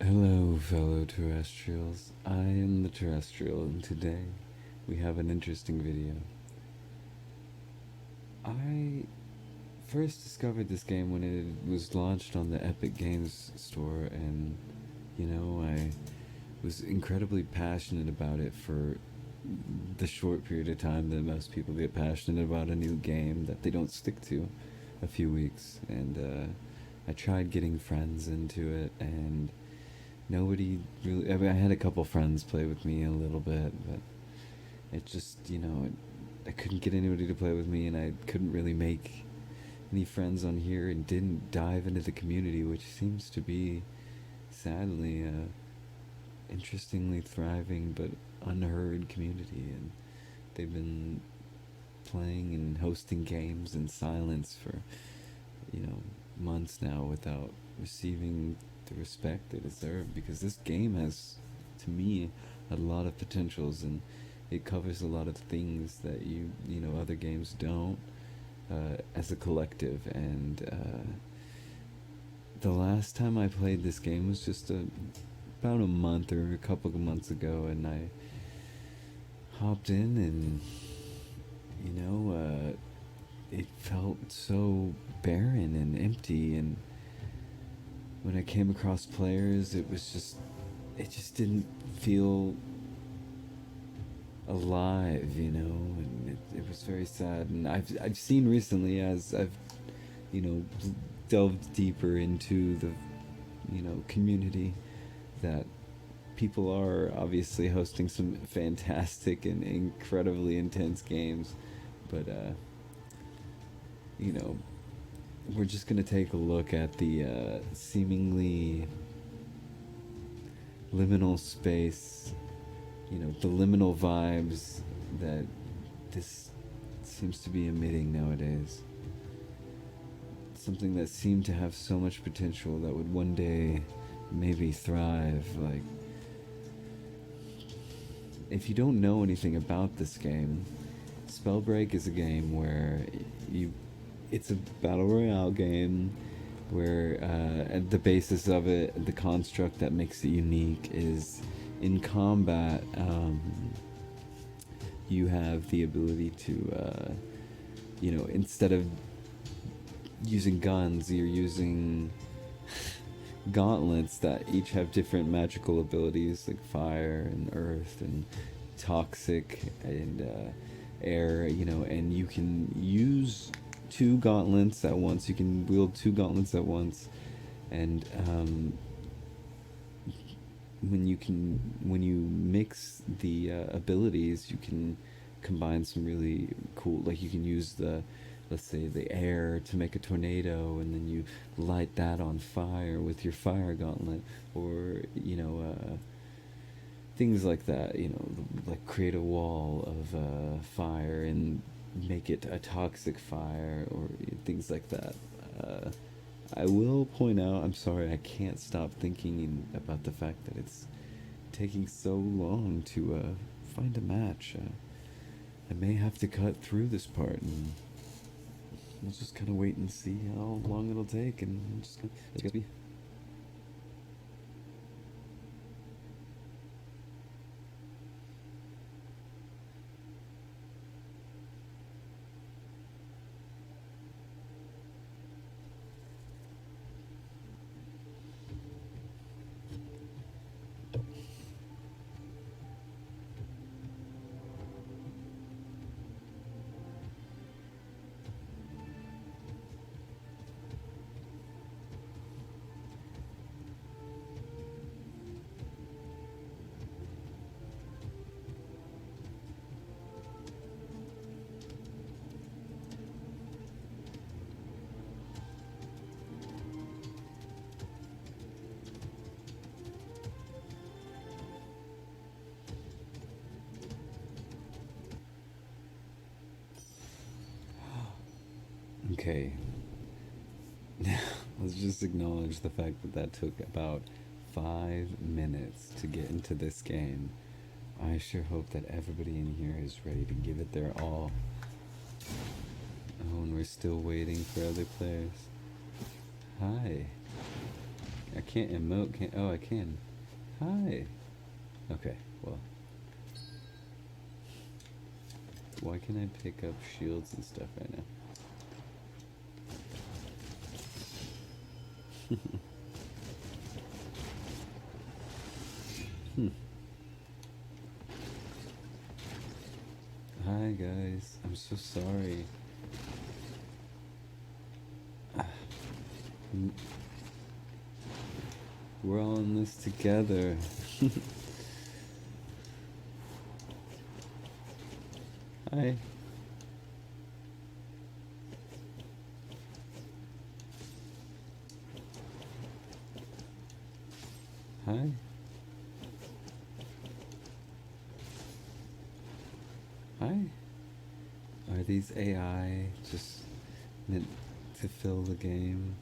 Hello, fellow terrestrials. I am the terrestrial, and today we have an interesting video. I first discovered this game when it was launched on the Epic Games store, and I was incredibly passionate about it for the short period of time that most people get passionate about a new game that they don't stick to a few weeks. And I tried getting friends into it, and nobody really. I had a couple friends play with me a little bit, but it just, I couldn't get anybody to play with me, and I couldn't really make any friends on here, and didn't dive into the community, which seems to be, sadly, interestingly thriving but unheard community. And they've been playing and hosting games in silence for, months now without receiving the respect they deserve, because this game has, to me, a lot of potentials, and it covers a lot of things that other games don't, as a collective. And the last time I played this game was just about a month or a couple of months ago, and I hopped in, and it felt so barren and empty. And when I came across players, it just didn't feel alive, and it was very sad. And I've seen recently, as I've delved deeper into the community, that people are obviously hosting some fantastic and incredibly intense games, but we're just gonna take a look at the seemingly liminal space, the liminal vibes that this seems to be emitting nowadays. Something that seemed to have so much potential that would one day maybe thrive. Like, if you don't know anything about this game, Spellbreak is a game where it's a battle royale game where at the basis of it, the construct that makes it unique is, in combat, you have the ability to, instead of using guns, you're using gauntlets that each have different magical abilities, like fire and earth and toxic and air, and you can use two gauntlets at once. You can wield two gauntlets at once, and when you mix the abilities, you can combine some really cool. Like, you can use let's say, the air to make a tornado, and then you light that on fire with your fire gauntlet, or things like that. Like, create a wall of fire and make it a toxic fire, or things like that. I will point out, I'm sorry, I can't stop thinking about the fact that it's taking so long to find a match. I may have to cut through this part, and we'll just kind of wait and see how long it'll take, and it's gonna be. Okay. Let's just acknowledge the fact that took about 5 minutes to get into this game. I sure hope that everybody in here is ready to give it their all. Oh, and we're still waiting for other players. Hi. I can't emote, can't, oh, I can. Hi. Okay, well. Why can't I pick up shields and stuff right now? Hi guys, I'm so sorry. We're all in this together. Hi. Hi. Hi. Are these AI just meant to fill the game?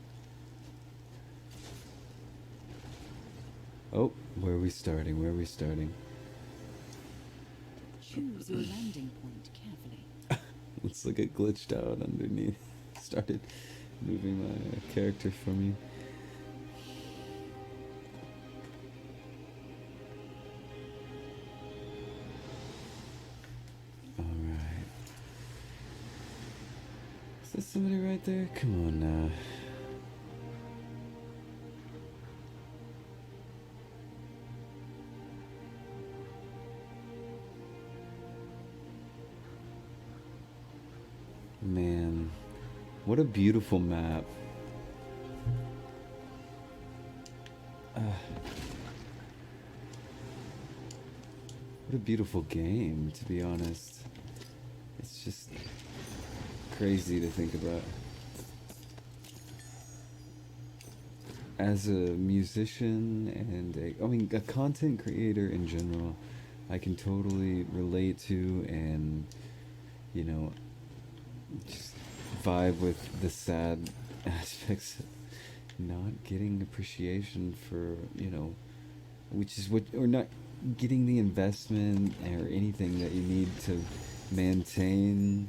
Oh, where are we starting? Where are we starting? Choose your landing point carefully. Looks like it glitched out underneath. Started moving my character for me. Alright. Is there somebody right there? Come on now. Man, what a beautiful map. What a beautiful game, to be honest. It's just crazy to think about. As a musician and a content creator in general, I can totally relate to and, you know, just vibe with the sad aspects of not getting appreciation for, you know, which is what, or not getting the investment or anything that you need to maintain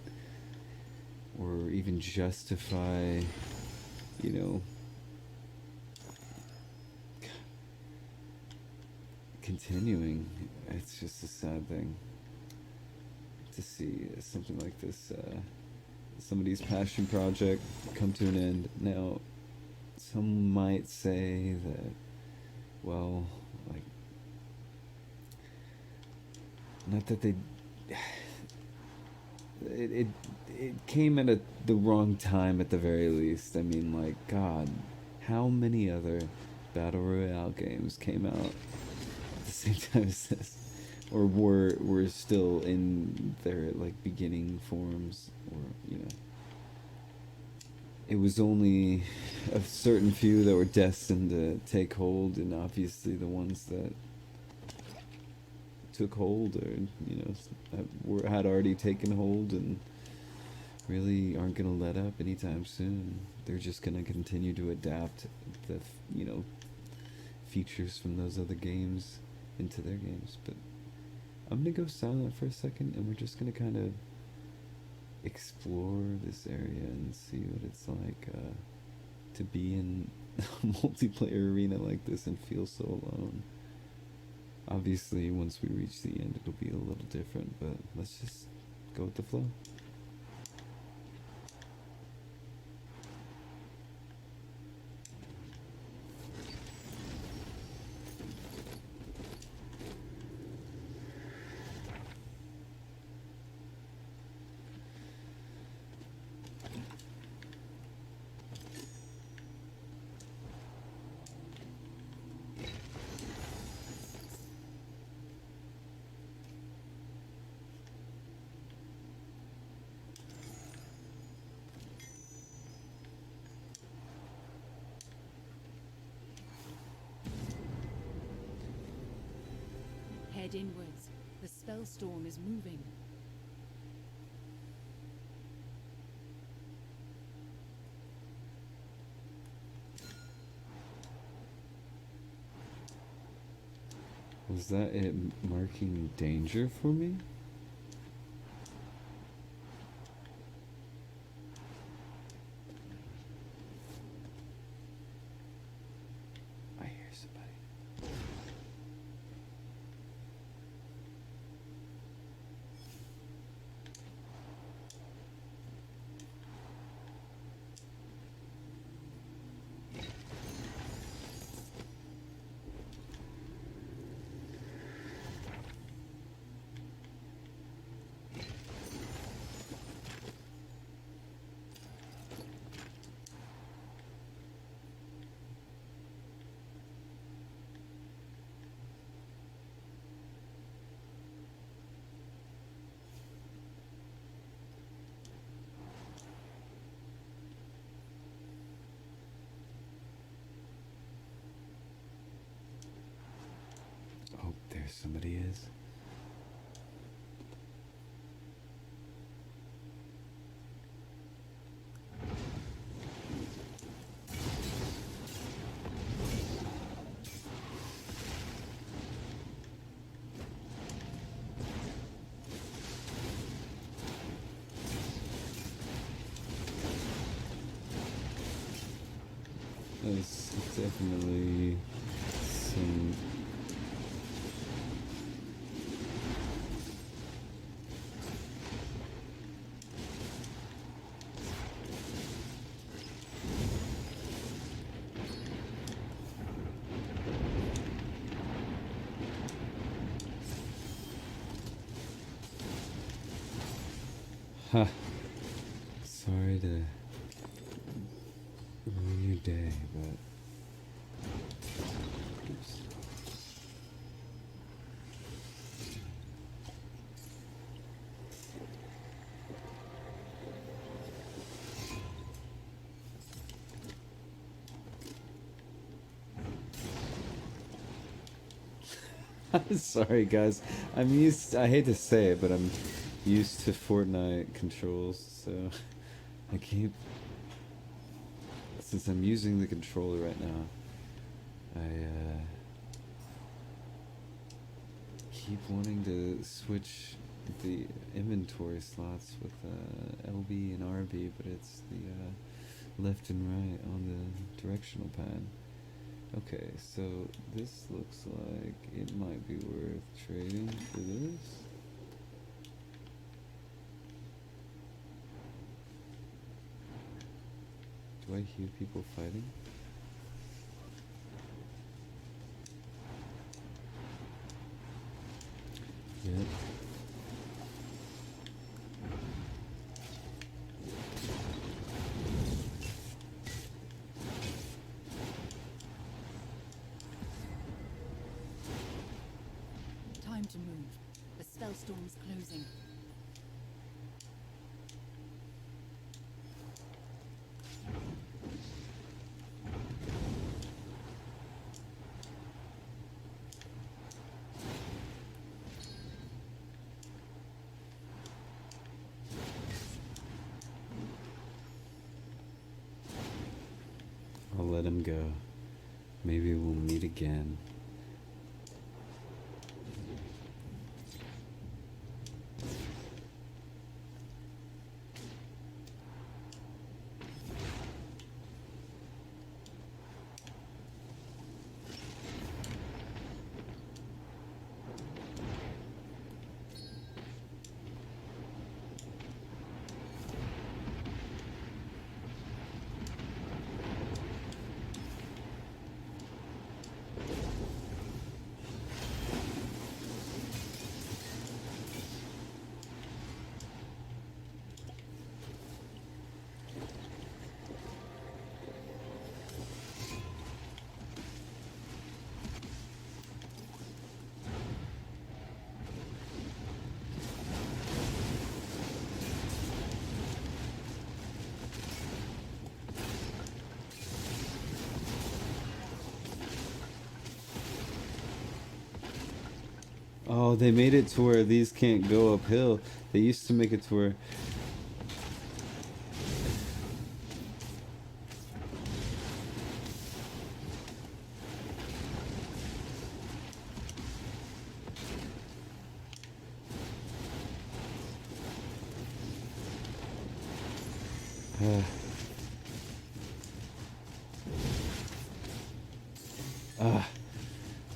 or even justify, you know, continuing. It's just a sad thing to see something like this, somebody's passion project come to an end. Now, some might say that, well, like, not that they, it came at the wrong time at the very least. I mean, like, God, how many other battle royale games came out at the same time as this, or were still in their like beginning forms, or you know, it was only a certain few that were destined to take hold, and obviously the ones that took hold, or you know, had already taken hold and really aren't gonna let up anytime soon. They're just gonna continue to adapt the, you know, features from those other games into their games. But I'm gonna go silent for a second, and we're just gonna kind of explore this area and see what it's like to be in a multiplayer arena like this and feel so alone. Obviously, once we reach the end, it'll be a little different, but let's just go with the flow. Head inwards. The spell storm is moving. Was that it marking danger for me? I Oh, there somebody is. There's definitely some. Ha! Sorry to ruin your day, but. Oops. Sorry, guys. I hate to say it, but I'm used to Fortnite controls, so I keep. Since I'm using the controller right now, I keep wanting to switch the inventory slots with LB and RB, but it's the left and right on the directional pad. Okay, so this looks like it might be worth trading for this. Do I hear people fighting? Yep. Time to move. The spellstorm's closing. I'll let him go. Maybe we'll meet again. Oh, they made it to where these can't go uphill. They used to make it to where.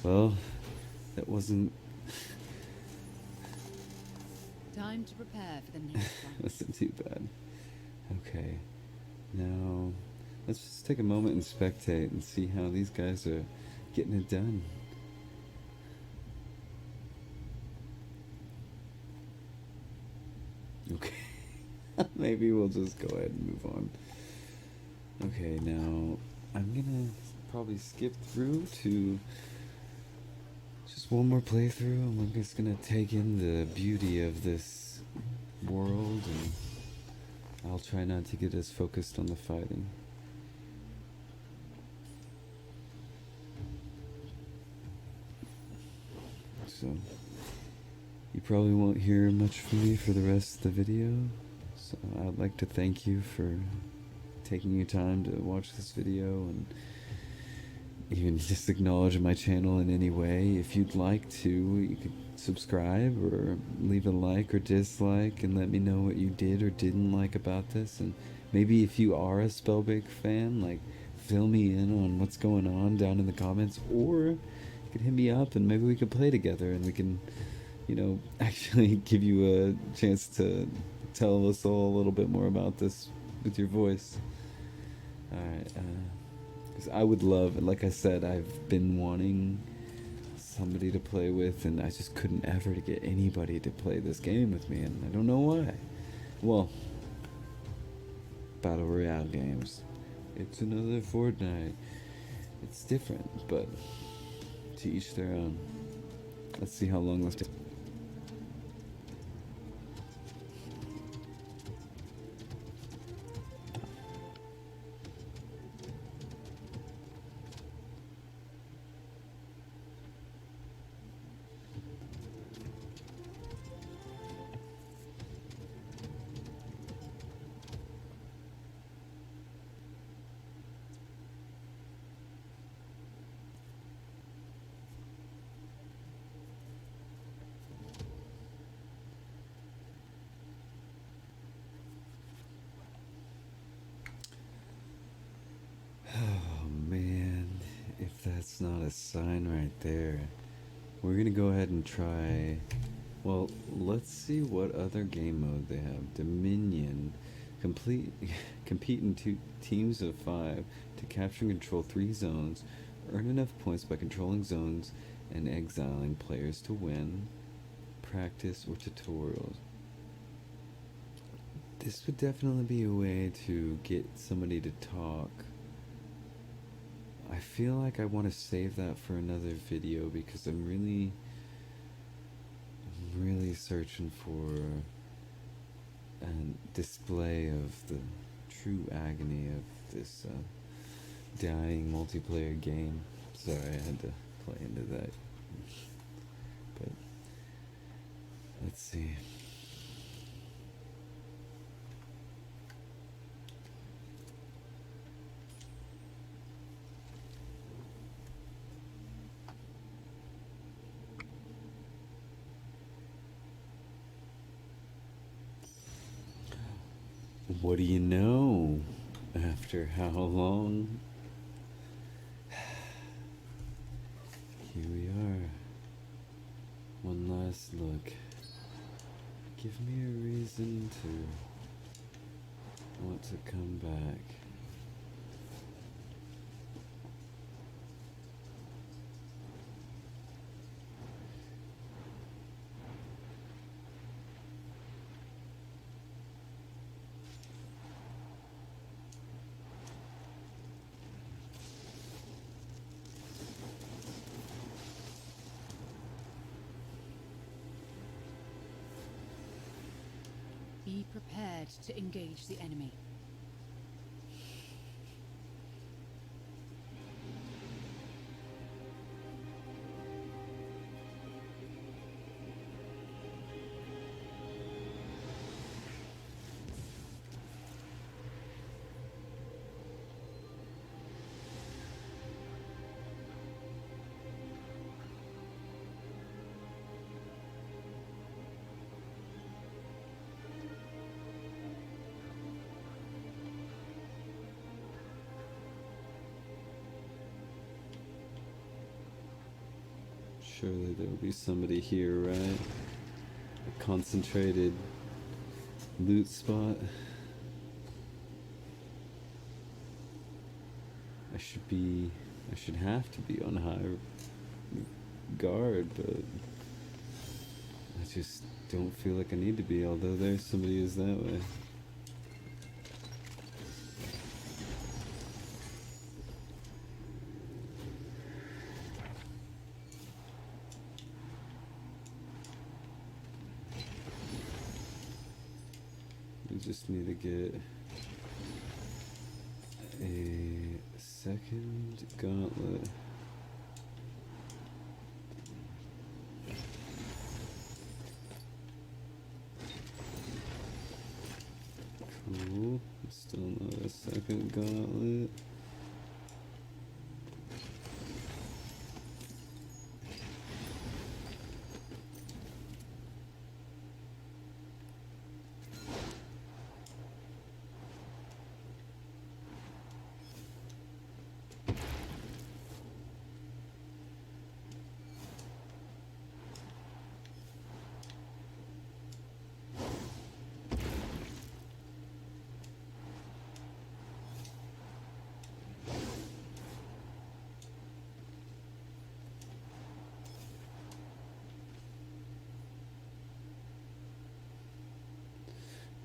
Well, that wasn't. Time to prepare for the next one. Wasn't too bad. Okay, now let's just take a moment and spectate and see how these guys are getting it done. Okay, maybe we'll just go ahead and move on. Okay, now I'm gonna probably skip through to just one more playthrough, and we're just gonna take in the beauty of this world, and I'll try not to get as focused on the fighting. so you probably won't hear much from me for the rest of the video. So I'd like to thank you for taking your time to watch this video and even just acknowledge my channel in any way. If you'd like to, you could subscribe or leave a like or dislike and let me know what you did or didn't like about this. And maybe if you are a Spellbreak fan, like, fill me in on what's going on down in the comments, or you could hit me up and maybe we could play together and we can, you know, actually give you a chance to tell us all a little bit more about this with your voice. Alright, because I would love, like I said, I've been wanting somebody to play with, and I just couldn't ever to get anybody to play this game with me, and I don't know why. Well, Battle Royale games. It's another Fortnite. It's different, but to each their own. Let's see how long this takes. That's not a sign right there. We're gonna go ahead and try. Well, let's see what other game mode they have. Dominion. Compete in 2 teams of 5 to capture and control 3 zones. Earn enough points by controlling zones and exiling players to win. Practice or tutorials. This would definitely be a way to get somebody to talk. I feel like I want to save that for another video because I'm really searching for a display of the true agony of this dying multiplayer game. Sorry, I had to play into that. But let's see. What do you know? After how long? Here we are. One last look. Give me a reason to want to come back. Be prepared to engage the enemy. Surely there will be somebody here, right? A concentrated loot spot. I should have to be on high guard, but I just don't feel like I need to be, although there's somebody who's that way. Just need to get a second gauntlet. Still not a second gauntlet.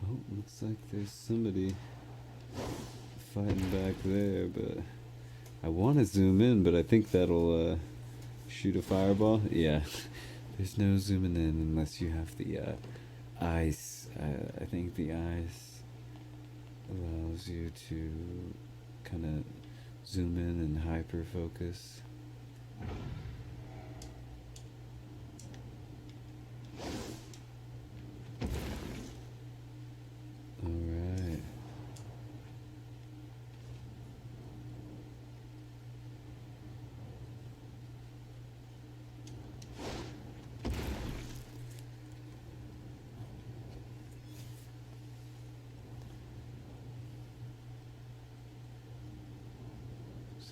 Oh, looks like there's somebody fighting back there, but I want to zoom in, but I think that'll shoot a fireball. Yeah, there's no zooming in unless you have the ice. I think the ice allows you to kind of zoom in and hyper focus. Alright.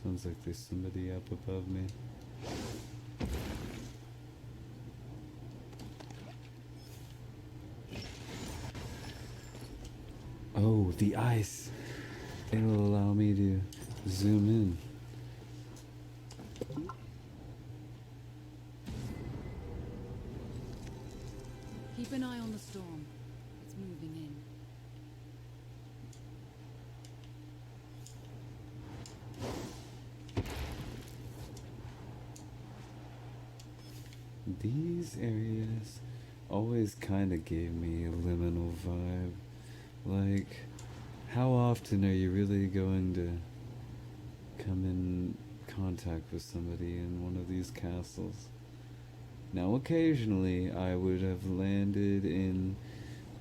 Sounds like there's somebody up above me. Oh, the ice. It'll allow me to zoom in. Keep an eye on the storm. It's moving in. These areas always kind of gave me a liminal vibe. Like, how often are you really going to come in contact with somebody in one of these castles? Now, occasionally I would have landed in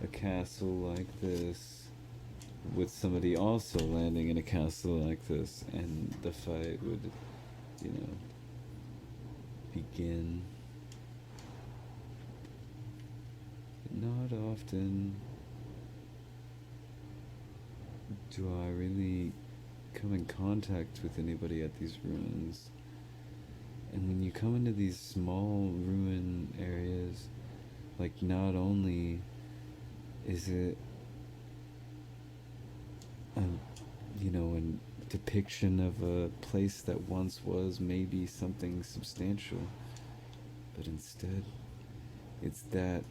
a castle like this with somebody also landing in a castle like this, and the fight would, begin. Not often do I really come in contact with anybody at these ruins. And when you come into these small ruin areas, like, not only is it a depiction of a place that once was maybe something substantial, but instead it's that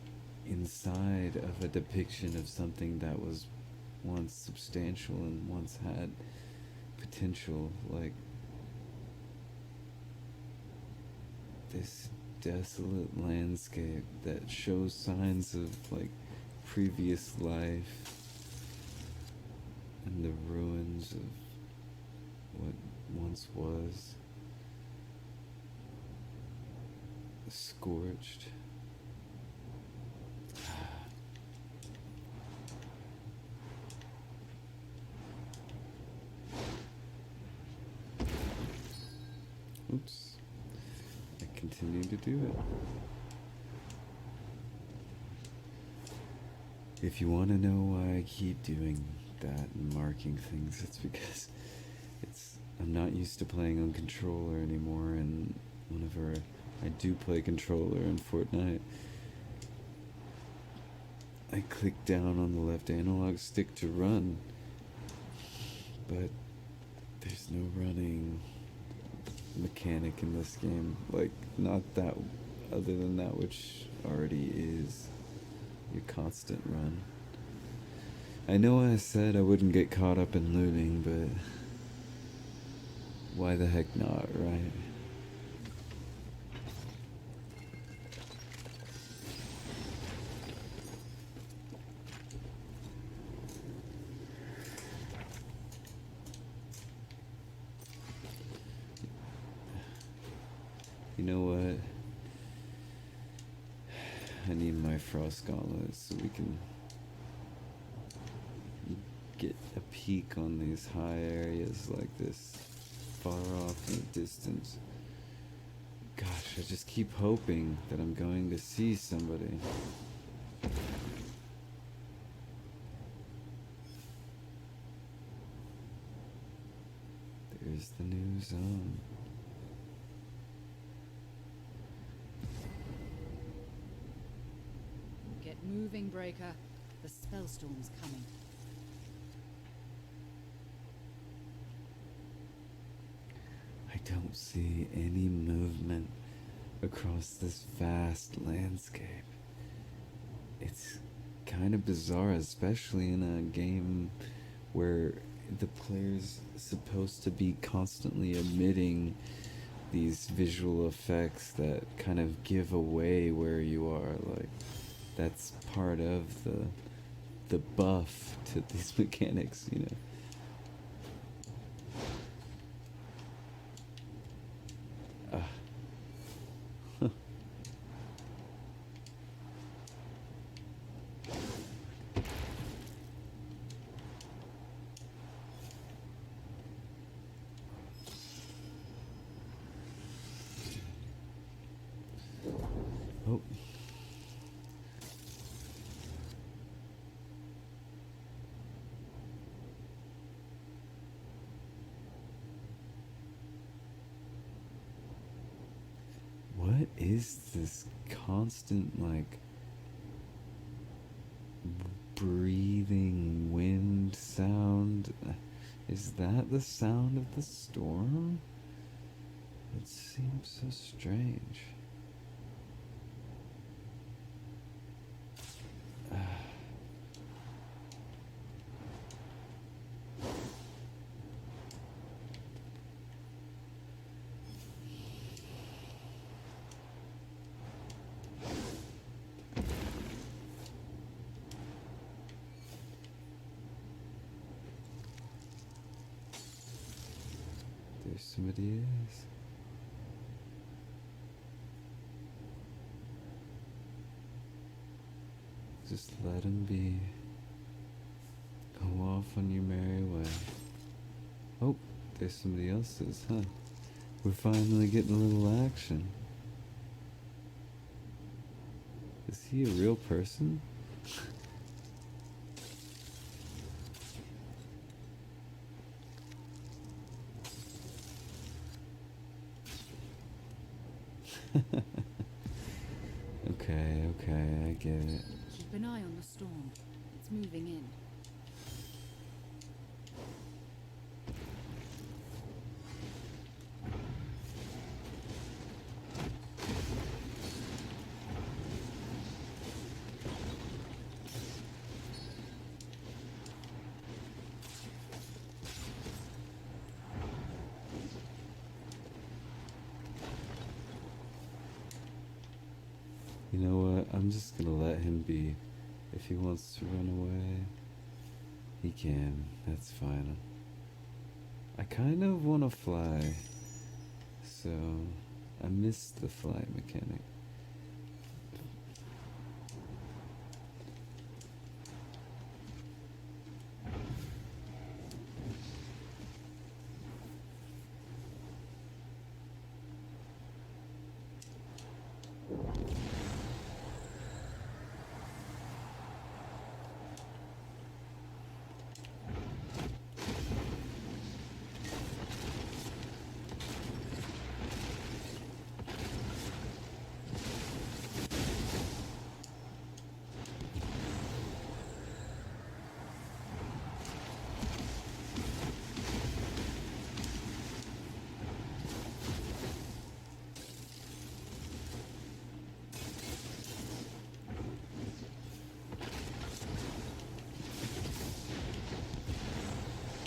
inside of a depiction of something that was once substantial and once had potential, like this desolate landscape that shows signs of like previous life and the ruins of what once was scorched. Oops. I continue to do it. If you want to know why I keep doing that and marking things, it's because I'm not used to playing on controller anymore, and whenever I do play controller in Fortnite, I click down on the left analog stick to run, but there's no running mechanic in this game, like, not that, other than that which already is your constant run. I know I said I wouldn't get caught up in looting, but why the heck not, right? You know what? I need my frost gauntlets so we can get a peek on these high areas like this, far off in the distance. Gosh, I just keep hoping that I'm going to see somebody. There's the new zone. Get moving, Breaker. The spellstorm's coming. I don't see any movement across this vast landscape. It's kind of bizarre, especially in a game where the player's supposed to be constantly emitting these visual effects that kind of give away where you are. Like, that's part of the buff to these mechanics, you know. Oh. What is this constant, like, breathing wind sound? Is that the sound of the storm? It seems so strange. There's somebody else. Just let him be. Go off on your merry way. Oh, there's somebody else's, huh? We're finally getting a little action. Is he a real person? Okay, I get it. Keep an eye on the storm. It's moving in. You know what? I'm just gonna let him be. If he wants to run away, he can. That's fine. I kind of want to fly, so I missed the flight mechanic.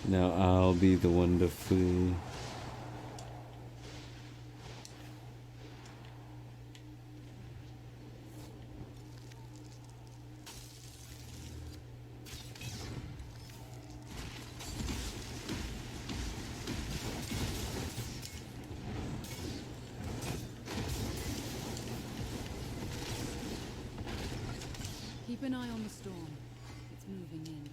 Now I'll be the one to flee. Keep an eye on the storm. It's moving in.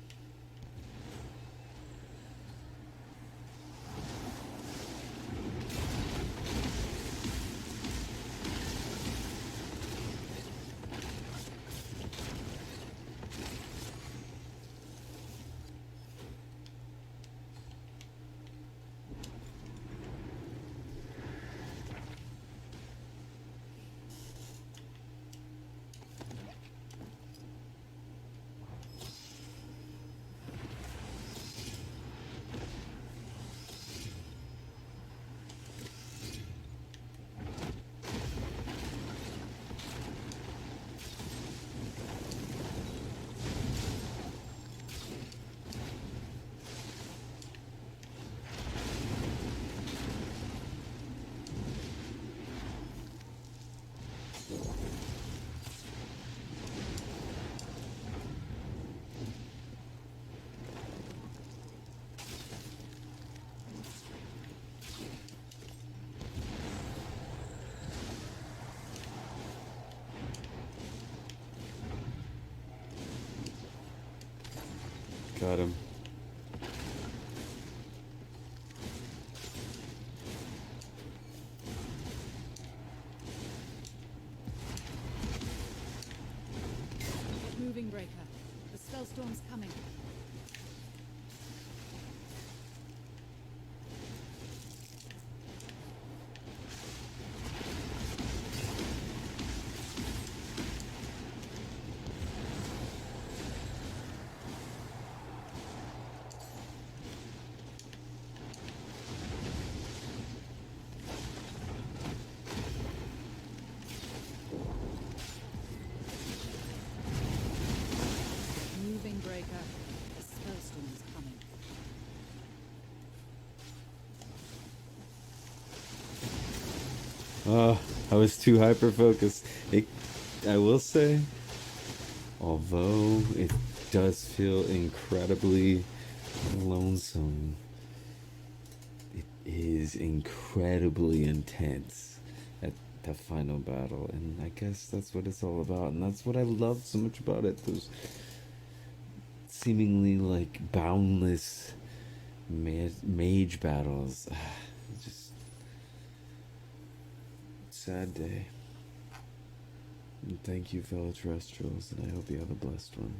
Got him. Moving breaker. The spellstorm's coming. Moving breaker. The spellstorm's coming. I was too hyper focused. I will say, although it does feel incredibly lonesome, it is incredibly intense at the final battle, and I guess that's what it's all about, and that's what I love so much about it. Those seemingly like boundless mage battles. Just sad day. And thank you, fellow terrestrials, and I hope you have a blessed one.